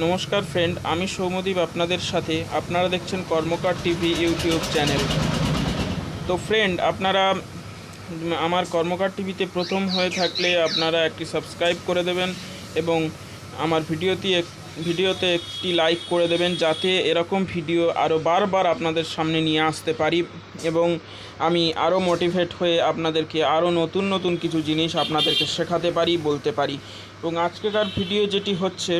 নমস্কার ফ্রেন্ড, আমি সৌম্যদীপ আপনাদের সাথে। আপনারা দেখছেন কর্মকার টিভি ইউটিউব চ্যানেল। তো ফ্রেন্ড, আপনারা আমার কর্মকার টিভিতে প্রথম হয়ে থাকলে আপনারা একটি সাবস্ক্রাইব করে দেবেন এবং আমার ভিডিওতে একটি লাইক করে দেবেন, যাতে এরকম ভিডিও আরও বারবার আপনাদের সামনে নিয়ে আসতে পারি এবং আমি আরও মোটিভেট হয়ে আপনাদেরকে আরও নতুন নতুন কিছু জিনিস আপনাদেরকে শেখাতে পারি, বলতে পারি। এবং আজকেকার ভিডিও যেটি হচ্ছে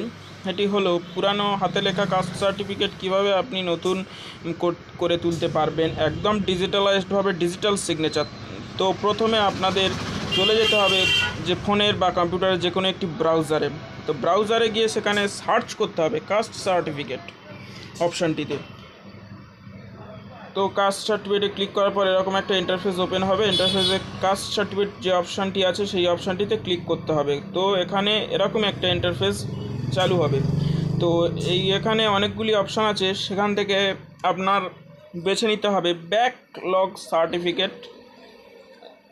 এটি হলো পুরানো হাতে লেখা কাস্ট সার্টিফিকেট কীভাবে আপনি নতুন করে তুলতে পারবেন, একদম ডিজিটালাইজডভাবে, ডিজিটাল সিগনেচার। তো প্রথমে আপনাদের চলে যেতে হবে যে ফোনের বা কম্পিউটারের যে কোনো একটি ব্রাউজারে। তো ব্রাউজারে গিয়ে সেখানে সার্চ করতে হবে কাস্ট সার্টিফিকেট অপশানটিতে। তো কাস্ট সার্টিফিকেটে ক্লিক করার পর এরকম একটা ইন্টারফেস ওপেন হবে। ইন্টারফেসে কাস্ট সার্টিফিকেট যে অপশানটি আছে সেই অপশানটিতে ক্লিক করতে হবে। তো এখানে এরকম একটা ইন্টারফেস চালু হবে। তো এখানে অনেকগুলি অপশান আছে, সেখান থেকে আপনার বেছে নিতে হবে ব্যাকলগ সার্টিফিকেট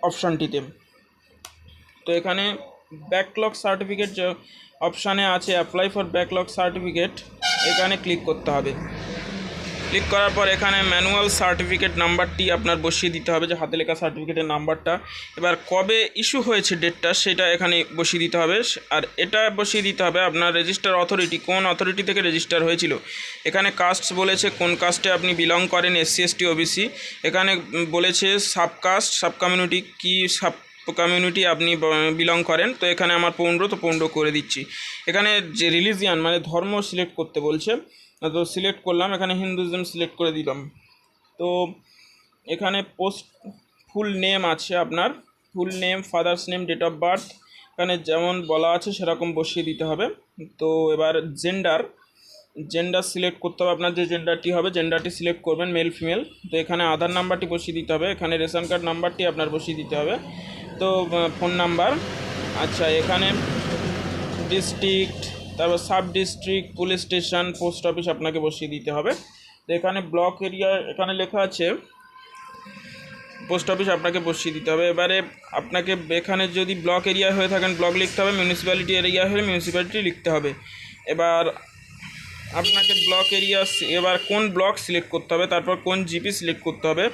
অপশানটিতে। তো এখানে ব্যাকলগ সার্টিফিকেট যে অপশানে আছে অ্যাপ্লাই ফর ব্যাকলগ সার্টিফিকেট, এখানে ক্লিক করতে হবে। ক্লিক করার পর এখানে ম্যানুয়াল সার্টিফিকেট নাম্বারটি আপনার বসিয়ে দিতে হবে, যে হাতে লেখা সার্টিফিকেটের নাম্বারটা। এবার কবে ইস্যু হয়েছে ডেটটা সেটা এখানে বসিয়ে দিতে হবে, আর এটা বসিয়ে দিতে হবে আপনার রেজিস্টার অথরিটি, কোন অথরিটি থেকে রেজিস্টার হয়েছিল। এখানে কাস্ট বলেছে কোন কাস্টে আপনি বিলং করেন, এসসি এসটি ওবিসি। এখানে বলেছে সাবকাস্ট, সাব কমিউনিটি, কি সাব কমিউনিটি আপনি বিলং করেন। তো এখানে আমার পৌণ্ড, তো পৌণ্ড করে দিচ্ছি। এখানে যে রিলিজিয়ান মানে ধর্ম সিলেক্ট করতে বলছে, তো সিলেক্ট করলাম, এখানে হিন্দুইজম সিলেক্ট করে দিলাম। তো এখানে পোস্ট ফুল নেম আছে আপনার, full name, father's name, date of birth এখানে যেমন বলা আছে সেরকম বসিয়ে দিতে হবে। তো এবার জেন্ডার সিলেক্ট করতে হবে, আপনার যে জেন্ডারটি হবে জেন্ডারটি সিলেক্ট করবেন, মেল ফিমেল। তো এখানে আধার নাম্বারটি বসিয়ে দিতে হবে, এখানে রেশন কার্ড নাম্বারটি আপনার বসিয়ে দিতে হবে। তো ফোন নাম্বার, আচ্ছা এখানে ডিস্ট্রিক্ট, তারপর sub district, police station, post office আপনাকে বসিয়ে দিতে হবে। তো এখানে ব্লক এরিয়া এখানে লেখা আছে পোস্ট অফিস আপনাকে বসিয়ে দিতে হবে। এবারে আপনাকে এখানে যদি ব্লক এরিয়া হয়ে থাকেন ব্লক লিখতে হবে, মিউনিসিপ্যালিটি এরিয়া হলে মিউনিসিপ্যালিটি লিখতে হবে। এবার আপনাকে ব্লক এরিয়া, এবার কোন ব্লক সিলেক্ট করতে হবে, তারপর কোন জিপি সিলেক্ট করতে হবে,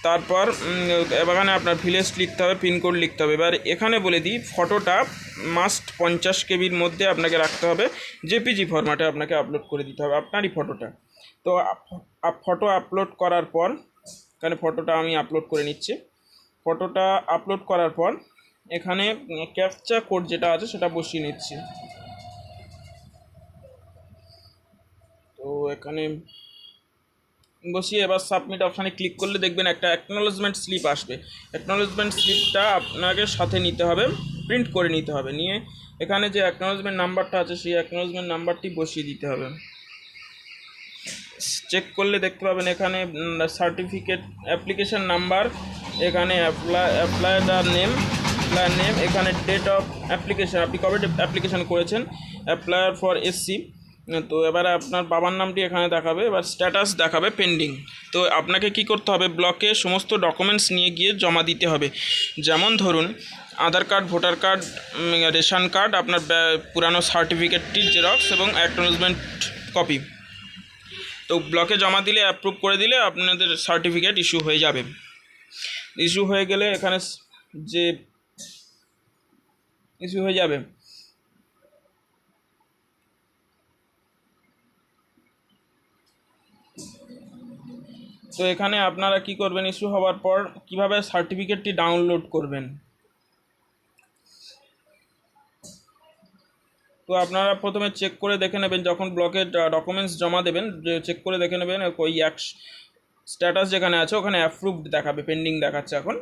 তারপর এখানে আপনার ভিলেজ লিখতে হবে, পিনকোড লিখতে হবে। এবার এখানে বলে দিই ফটোটা মাস্ট 50 কেবির মধ্যে আপনাকে রাখতে হবে, জেপিজি ফরম্যাটে আপনাকে আপলোড করে দিতে হবে আপনারই ফটোটা। তো ফটো আপলোড করার পর এখানে ফটোটা আমি আপলোড করে নিচ্ছি। ফটোটা আপলোড করার পর এখানে ক্যাপচা কোড যেটা আছে সেটা বসিয়ে নিচ্ছি। তো এখানে বসিয়ে এবার সাবমিট অপশানে ক্লিক করলে দেখবেন একটা অ্যাকনোলেজমেন্ট স্লিপ আসবে। অ্যাকনোলেজমেন্ট স্লিপটা আপনাকে সাথে নিতে হবে, প্রিন্ট করে নিতে হবে। নিয়ে এখানে যে অ্যাকনোলেজমেন্ট নাম্বারটা আছে সেই অ্যাকনোলেজমেন্ট নাম্বারটি বসিয়ে দিতে হবে। চেক করলে দেখতে পাবেন এখানে সার্টিফিকেট অ্যাপ্লিকেশন নাম্বার, এখানে অ্যাপ্লায়ার নেম, এখানে ডেট অফ অ্যাপ্লিকেশন, আপনি কবে অ্যাপ্লিকেশন করেছেন, অ্যাপ্লায়ার ফর এসসি। তো এবারে আপনার বাবার নামটি এখানে দেখাবে, এবার স্ট্যাটাস দেখাবে পেন্ডিং। তো আপনাকে কি করতে হবে, ব্লকে সমস্ত ডকুমেন্টস নিয়ে গিয়ে জমা দিতে হবে। যেমন ধরুন Aadhaar card, voter card, ration card, আপনার পুরানো সার্টিফিকেটটির জেরক্স এবং অ্যাকনোলেজমেন্ট কপি। তো ব্লকে জমা দিলে, অ্যাপ্রুভ করে দিলে আপনাদের সার্টিফিকেট ইস্যু হয়ে যাবে। ইস্যু হয়ে গেলে এখানে যে ইস্যু হয়ে যাবে, তো এখানে আপনারা কি করবেন, ইস্যু হওয়ার পর কিভাবে সার্টিফিকেটটি ডাউনলোড করবেন। তো আপনারা প্রথমে চেক করে দেখে নেবেন, যখন ব্লকে ডকুমেন্টস জমা দেবেন চেক করে দেখে নেবেন ওই স্ট্যাটাস যেখানে আছে ওখানে অ্যাপ্রুভড দেখাবে, পেন্ডিং দেখাচ্ছে এখন।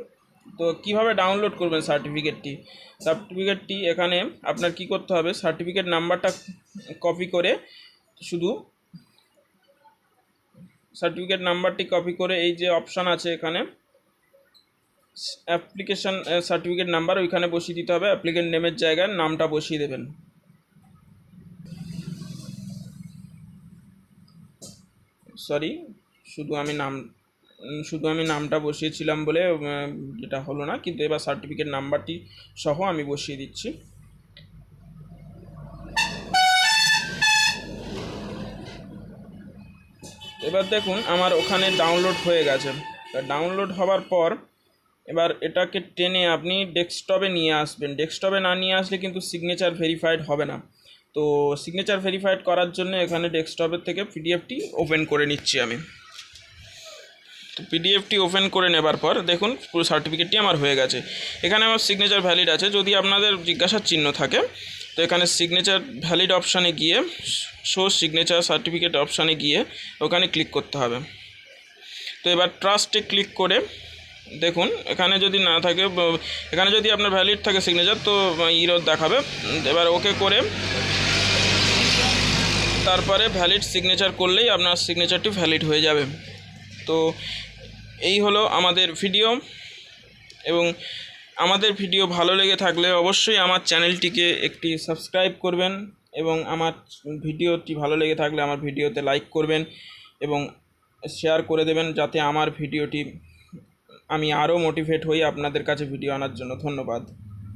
তো কিভাবে ডাউনলোড করবেন সার্টিফিকেটটি এখানে আপনার কি করতে হবে, সার্টিফিকেট নাম্বারটা কপি করে, শুধু সার্টিফিকেট নাম্বারটি কপি করে এই যে অপশান আছে এখানে অ্যাপ্লিকেশন সার্টিফিকেট নাম্বার, ওইখানে বসিয়ে দিতে হবে। অ্যাপ্লিকেন্ট নেমের জায়গায় নামটা বসিয়ে দেবেন। সরি, শুধু আমি নামটা বসিয়েছিলাম বলে এটা হলো না, কিন্তু এবার সার্টিফিকেট নাম্বারটি সহ আমি বসিয়ে দিচ্ছি। এবার দেখুন আমার ওখানে ডাউনলোড হয়ে গেছে। ডাউনলোড হওয়ার পর এবার এটাকে টেনে আপনি ডেস্কটপে নিয়ে আসবেন। ডেস্কটপে না নিয়ে আসলে কিন্তু সিগনেচার ভেরিফাইড হবে না। তো সিগনেচার ভেরিফাইড করার জন্য এখানে ডেস্কটপের থেকে পিডিএফটি ওপেন করে নিচ্ছি আমি। তো পিডিএফটি ওপেন করে নেবার পর দেখুন পুরো সার্টিফিকেটটি আমার হয়ে গেছে। এখানে আমার সিগনেচার ভ্যালিড আছে। যদি আপনাদের জিজ্ঞাসার চিহ্ন থাকে তো এখানে সিগনেচার ভ্যালিড অপশানে গিয়ে শো সিগনেচার সার্টিফিকেট অপশানে গিয়ে ওখানে ক্লিক করতে হবে। তো এবার ট্রাস্টে ক্লিক করে দেখুন এখানে যদি না থাকে, এখানে যদি আপনার ভ্যালিড থাকে সিগনেচার তো ইরর দেখাবে। এবার ওকে করে তারপরে ভ্যালিড সিগনেচার করলেই আপনার সিগনেচারটি ভ্যালিড হয়ে যাবে। তো এই হলো আমাদের ভিডিও, এবং আমাদের ভিডিও ভালো লেগে থাকলে অবশ্যই আমার চ্যানেলটিকে একটি সাবস্ক্রাইব করবেন, এবং আমার ভিডিওটি ভালো লেগে থাকলে আমার ভিডিওতে লাইক করবেন এবং শেয়ার করে দেবেন, যাতে আমার ভিডিওটি আমি আরও মোটিভেট হই আপনাদের কাছে ভিডিও আনার জন্য। ধন্যবাদ।